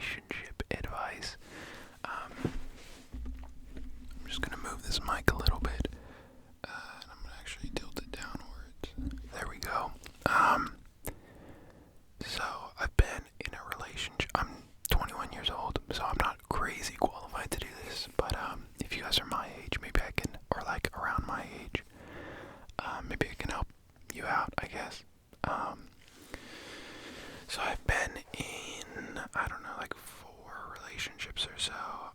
relationship advice. I'm just gonna move this mic a little bit, and I'm gonna actually tilt it downwards. There we go. So I've been in a relationship. I'm 21 years old, so I'm not crazy qualified to do this. But if you guys are my age, maybe I can, or like around my age, maybe I can help you out, I guess. So I've been in, I don't know, like 4 relationships or so.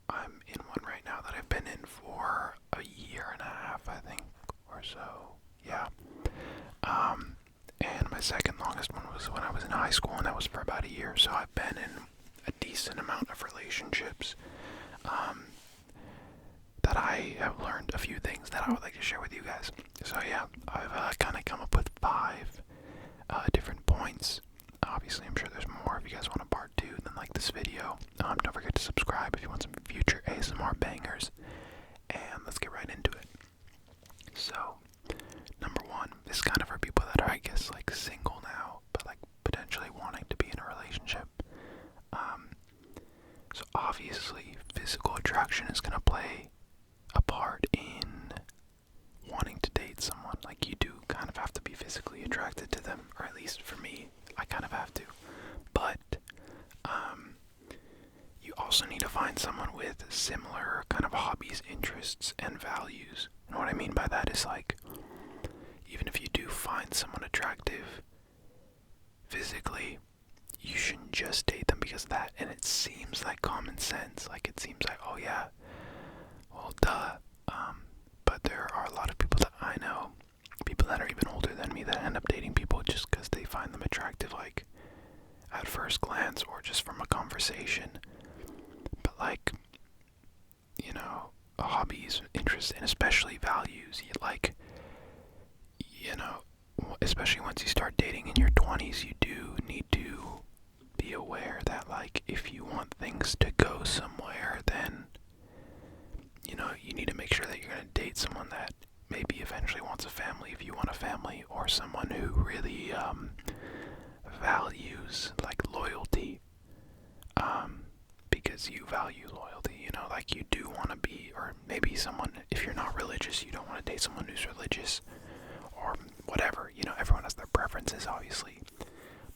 I'm in one right now that I've been in for a year and a half, I think, or so. Yeah. And my second longest one was when I was in high school, and that was for about a year. So I've been in a decent amount of relationships. That I have learned a few things that I would like to share with you guys. So yeah, I've kind of come up with 5 different points. Obviously, I'm sure there's more. If you guys want a part 2, then like this video. Don't forget to subscribe if you want some future ASMR bangers. And let's get right into it. So, number 1 is kind of for people that are, I guess, like single now, but like potentially wanting to be in a relationship. So obviously, physical attraction is going to play a part in wanting to date someone. Like, you do kind of have to be physically attracted to them, or at least for me, I kind of have to. But you also need to find someone with similar kind of hobbies, interests, and values. And what I mean by that is, like, even if you do find someone attractive physically, you shouldn't just date them because of that. And it seems like common sense. Like, it seems like, oh yeah, well, duh. But there are a lot of people that I know, people that are even older than me, that end up dating people just because they find them attractive, like, at first glance, or just from a conversation. But, like, you know, hobbies, interests, and especially values, especially once you start dating in your 20s, you do need to be aware that, like, if you want things to go somewhere, then you need to make sure that you're going to date someone that maybe eventually wants a family if you want a family, or someone who really values, like, loyalty, because you value loyalty, like, you do want to be, or maybe someone, if you're not religious, you don't want to date someone who's religious, or whatever, everyone has their preferences, obviously,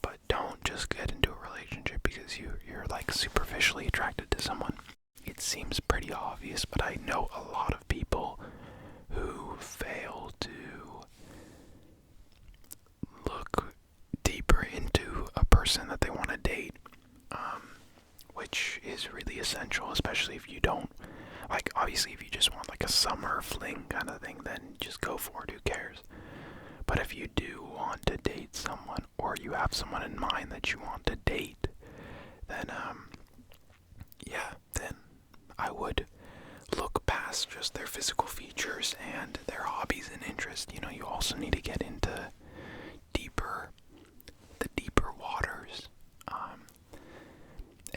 but don't just get into a relationship because you're like superficially attracted to someone. It seems pretty obvious, but I know a lot of people who fail to look deeper into a person that they want to date, which is really essential, especially if you don't, like, obviously if you just want like a summer fling kind of thing, then just go for it, who cares? But if you do want to date someone, or you have someone in mind that you want to date, then then I would look past just their physical features and their hobbies and interests. You also need to get into the deeper waters.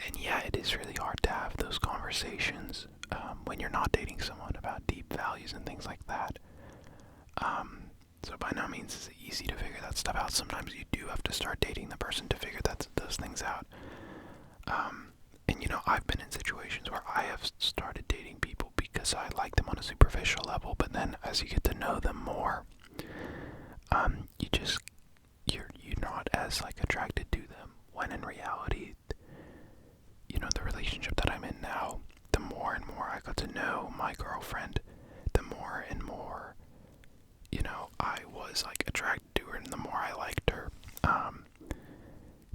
And yeah, it is really hard to have those conversations when you're not dating someone about deep values and things like that. So by no means is it easy to figure that stuff out. Sometimes you do have to start dating the person to figure those things out. And I've been in situations where I have started dating people because I like them on a superficial level, but then as you get to know them more, you're not as, like, attracted to them, when in reality, the relationship that I'm in now, the more and more I got to know my girlfriend, the more and more, I was, like, attracted to her, and the more I liked her,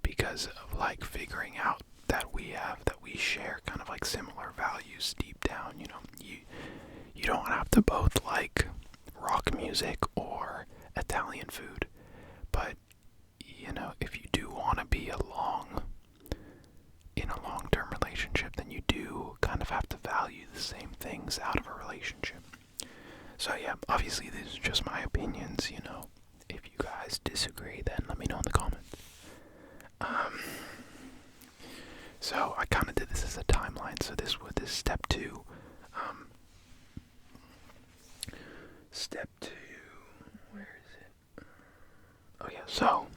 because of, like, figuring out that we share kind of, like, similar values deep down. You don't have to both like rock music or Italian food, but if you do want to be in a long-term relationship, then you do kind of have to value the same things out of a relationship. So yeah, obviously these are just my opinions. If you guys disagree, then let me know in the comments. So I kind of did this as a timeline. So this is step 2. Step 2, where is it? Oh yeah, so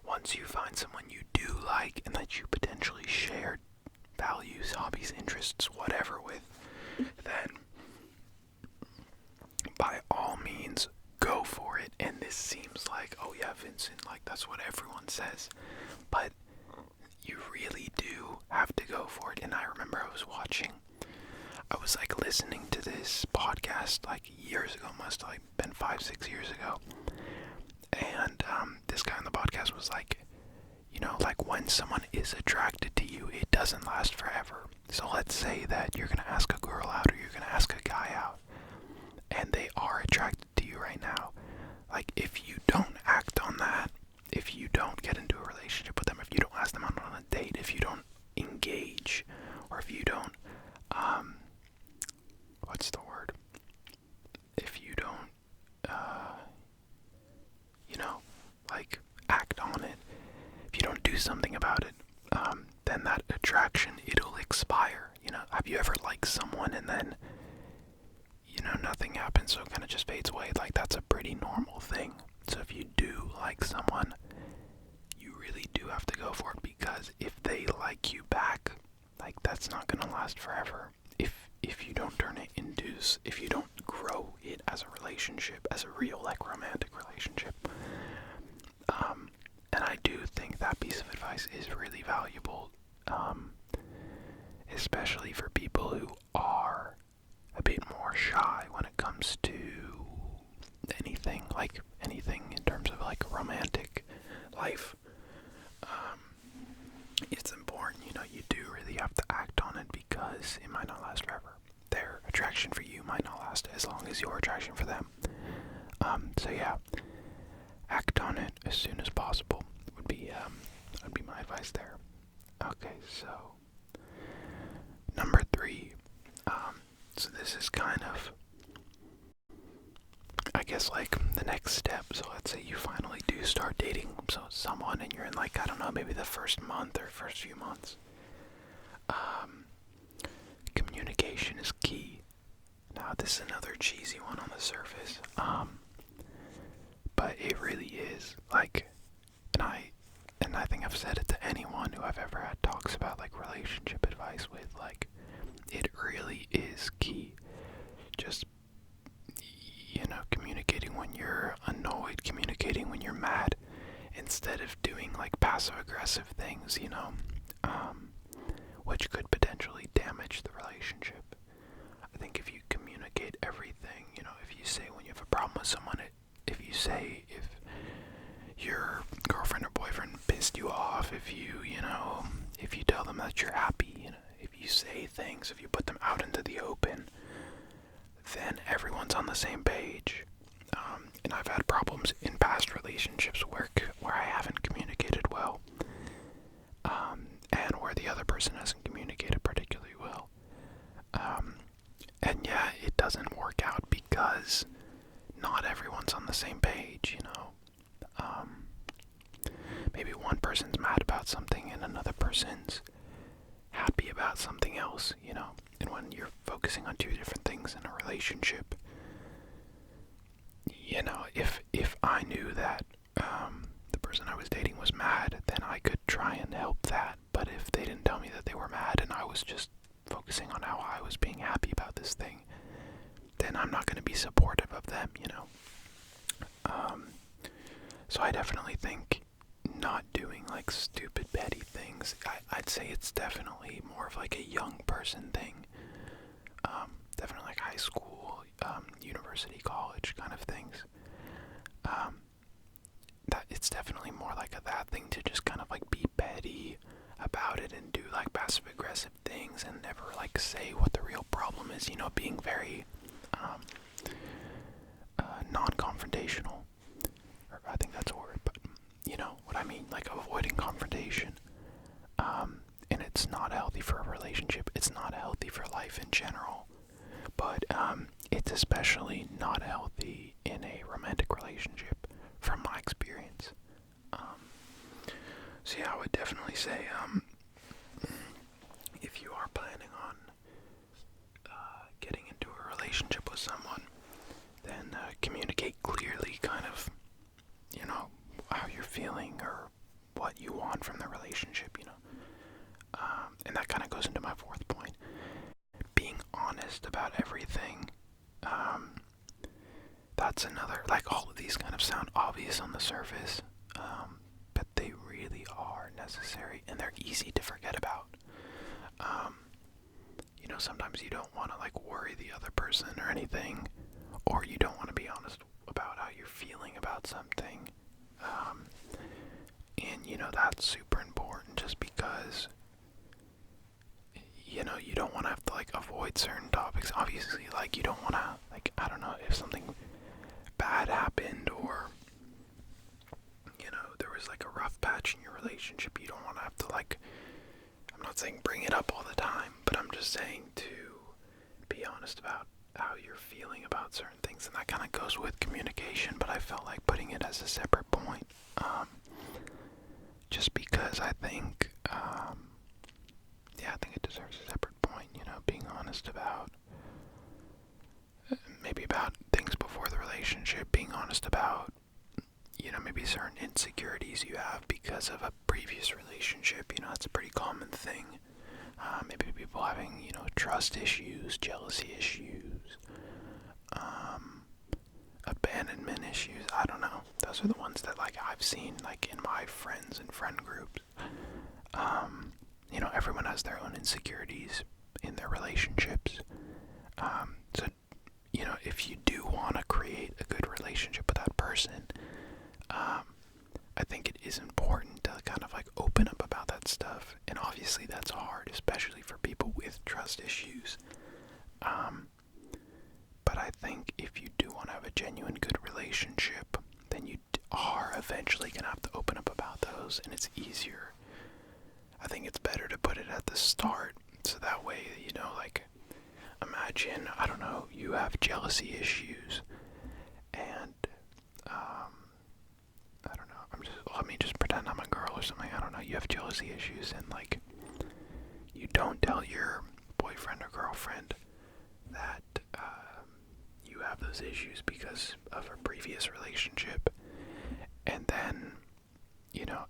once you find someone you do like and that you potentially share interests, whatever with, then by all means, go for it. And this seems like, oh yeah, Vincent, like that's what everyone says. But you really do have to go for it. And I remember I was like listening to this podcast like years ago, must have like been 5-6 years ago. And this guy on the podcast was like, you know, like when someone is attracted to you, it doesn't last forever. So let's say that you're going to ask a girl out or you're going to ask a guy out, and they are attracted to you right now. Like, if you don't act on that, if you don't get into a relationship with them, if you don't ask them out on a date, if you don't engage, or if you don't, what's the word? If you don't, you know, like, act on it, if you don't do something about it, then that attraction, it'll expire. You know, have you ever liked someone and then, you know, nothing happens, so it kind of just fades away? Like, that's a pretty normal thing. So if you do like someone, you really do have to go for it, because if they like you back, like, that's not gonna last forever. If you don't turn it into, if you don't grow it as a relationship, as a real, like, romantic relationship. And I do think that piece of advice is really valuable, especially for people who are a bit more shy when it comes to anything in terms of like romantic life. It's important, you know, you do really have to act on it, because it might not last forever. Their attraction for you might not last as long as your attraction for them. So yeah, act on it as soon as possible would be my advice there. Okay, so number 3. So this is kind of, I guess, like the next step. So let's say you finally do start dating someone, and you're in, like, I don't know, maybe the first month or first few months. Communication is key. Now, this is another cheesy one on the surface, but it really is. Like, and I think I've said it to anyone who I've ever had talks about like relationship advice with. Like, it really is key. Just, you know, communicating when you're annoyed, communicating when you're mad, instead of doing like passive aggressive things, you know, which could potentially damage the relationship. I think if you communicate everything, you know, if you say when you have a problem with someone, if you say if your girlfriend or boyfriend pissed you off, if you tell them that you're happy, you know, if you say things, if you put them out into the open, then everyone's on the same page. And I've had problems in past relationships where I haven't communicated well, and where the other person hasn't communicated particularly well. And yeah, it doesn't work out because not everyone's on the same page, you know. Maybe one person's mad about something and another person's happy about something else, you know. And when you're focusing on two different things in a relationship, you know, if I knew that the person I was dating was mad, then I could try and help that. But if they didn't tell me that they were mad and I was just focusing on how I was being happy about this thing, then I'm not going to be supportive of them, you know. So I definitely think not doing like stupid petty things, I'd say it's definitely more of like a young person thing. Definitely like high school, university, college kind of things. That it's definitely more like that thing to just kind of like be petty about it and do like passive aggressive things and never like say what the real problem is, you know, being very non-confrontational. Or I think that's a word, but you know what I mean, like avoiding confrontation. And it's not healthy for a relationship. It's not healthy for life in general. But it's especially not healthy in a romantic relationship, from my experience. So yeah, I would definitely say, if you are planning on getting into a relationship with someone, then communicate clearly kind of, you know, how you're feeling or what you want from the relationship, you know. And that kind of goes into my fourth point. honest about everything. That's another, like, all of these kind of sound obvious on the surface, but they really are necessary, and they're easy to forget about. Sometimes you don't want to, like, worry the other person or anything, or you don't want to be honest about how you're feeling about something. And that's super important, just because you don't want to have to, like, avoid certain topics. Obviously, like, you don't want to, like, I don't know, if something bad happened, or there was, like, a rough patch in your relationship, you don't want to have to, like, I'm not saying bring it up all the time, but I'm just saying to be honest about how you're feeling about certain things, and that kind of goes with communication, but I felt like putting it as a separate point, just because I think, I think it deserves a separate point, being honest about, maybe about things before the relationship, being honest about, maybe certain insecurities you have because of a previous relationship. It's a pretty common thing. Maybe people having, trust issues, jealousy issues, abandonment issues. I don't know. Those are the ones that, like, I've seen, like, in my friends and friend groups. Everyone has their own insecurities in their relationships. So, if you do want to create a good relationship with that person, I think it is important to kind of, like, open up about that stuff. And obviously that's hard, especially for people with trust issues. But I think if you do want to have a genuine good relationship, then you are eventually going to have to open up about those, and it's easier. I think it's better to put it at the start, so that way, like, imagine, I don't know, you have jealousy issues, and, I don't know, let me just pretend I'm a girl or something, I don't know, you have jealousy issues, and, like, you don't tell your boyfriend or girlfriend that, you have those issues because of a previous relationship, and then,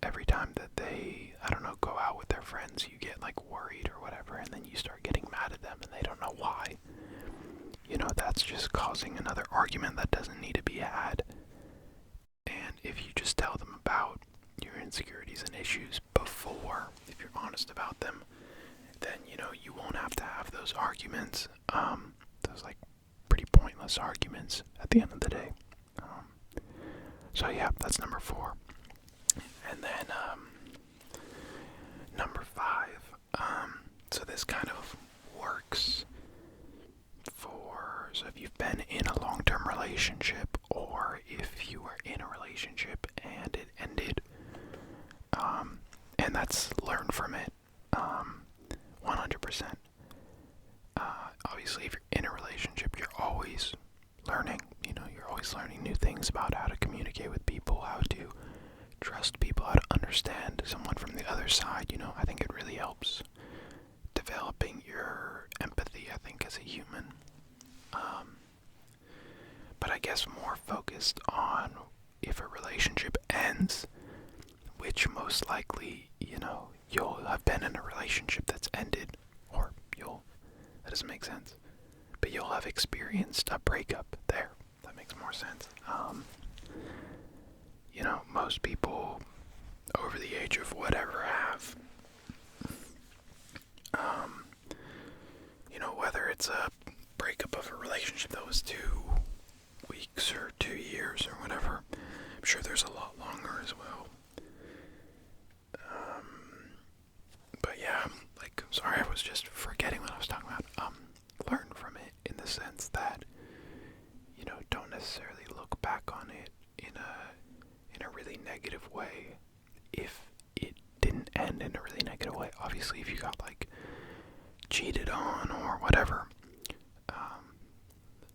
every time that they, I don't know, go out with their friends, you get, like, worried or whatever, and then you start getting mad at them, and they don't know why. That's just causing another argument that doesn't need to be had. And if you just tell them about your insecurities and issues before, if you're honest about them, then, you won't have to have those arguments, those, like, pretty pointless arguments at the end of the day. So yeah, that's number 4. And then, number 5, so this kind of works so if you've been in a long-term relationship, or if you were in a relationship and it ended, and that's learn from it, 100%. Obviously, if you're in a relationship, you're always learning, you're always learning new things about how to communicate with people, how to trust people, how to understand someone from the other side. I think it really helps developing your empathy, I think, as a human. But I guess more focused on if a relationship ends, which most likely, you'll have been in a relationship that's ended, or that doesn't make sense, but you'll have experienced a breakup there. That makes more sense. Most people over the age of whatever have, whether it's a breakup of a relationship that was 2 weeks or 2 years or whatever. I'm sure there's a lot longer as well. But yeah, like, sorry, I was just forgetting what I was talking about. Learn from it in the sense that, don't necessarily look back on it in a really negative way if it didn't end in a really negative way. Obviously, if you got, like, cheated on or whatever,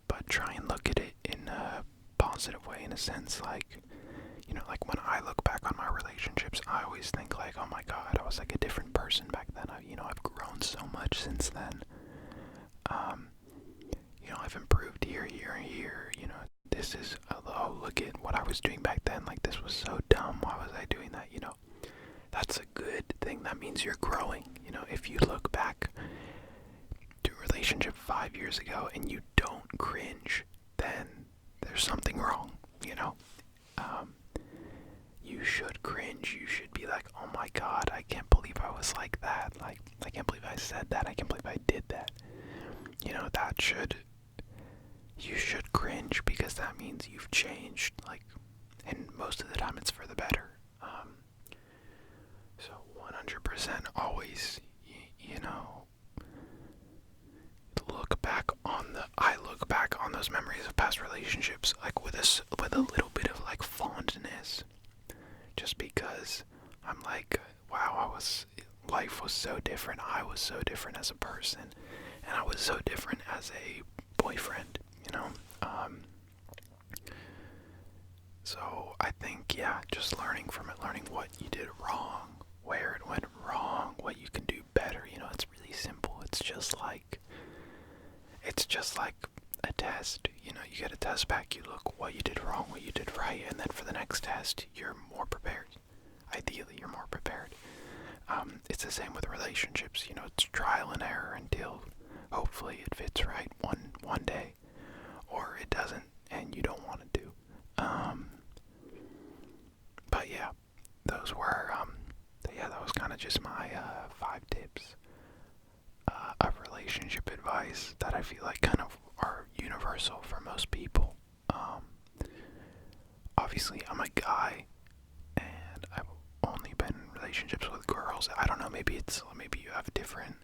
but try and look at it in a positive way, in a sense, like, like, when I look back on my relationships, I always think, like, oh my god, I was, like, a different person back then. I've grown so much since then. I've improved here, this is, oh, look at what I was doing back then, like, this was so dumb, why was I doing that, That's a good thing. That means you're growing. If you look back to a relationship 5 years ago and you don't cringe, then there's something wrong, you know? You should cringe. You should be like, oh my god, I can't believe I was like that. Like, I can't believe I said that. I can't believe I did that. You know, you should cringe because that means you've changed. Like, and most of the time it's for the better. So 100% always, you know, I look back on those memories of past relationships, like with a little bit of like fondness, just because I'm like, wow, life was so different. I was so different as a person, and I was so different as a boyfriend, you know. So I think, yeah, just learning from it, learning what you did wrong, where it went wrong, what you can do better. You know, it's really simple. It's just like a test. You know, you get a test back, you look what you did wrong, what you did right, and then for the next test, you're more prepared. Ideally, you're more prepared. It's the same with relationships. You know, it's trial and error until hopefully it fits right one day, or it doesn't, and you don't want it to. But yeah, those were that was kind of just my 5 tips of relationship advice that I feel like kind of are universal for most people. Obviously, I'm a guy, and I've only been in relationships with girls. I don't know, maybe you have different,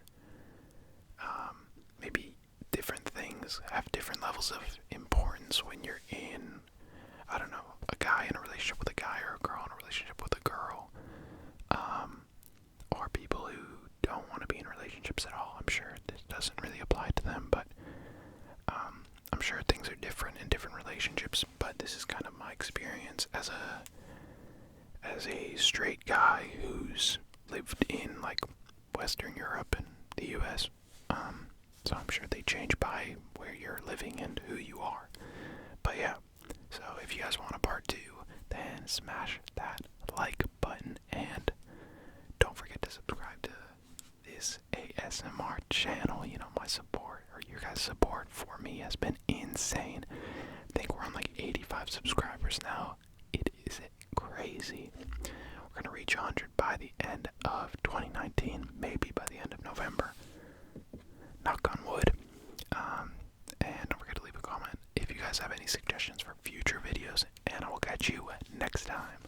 maybe different things have different levels of importance when you're in, I don't know, a guy in a relationship with a guy or a girl in a relationship with a girl, or people who don't want to be in relationships at all. I'm sure this doesn't really apply to them, but I'm sure things are different in different relationships. But this is kind of my experience as a straight guy who's lived in like Western Europe and the U.S. So I'm sure they change by where you're living and who you are. But yeah, so if you guys want a part 2, then smash that like button and don't forget to subscribe to this ASMR channel. You know, my support, or your guys' support for me has been insane. I think we're on like 85 subscribers now. It is crazy. We're gonna reach 100 by the end of 2019, maybe by the end of November. Knock on wood. And don't forget to leave a comment if you guys have any suggestions for future videos, and I will catch you next time.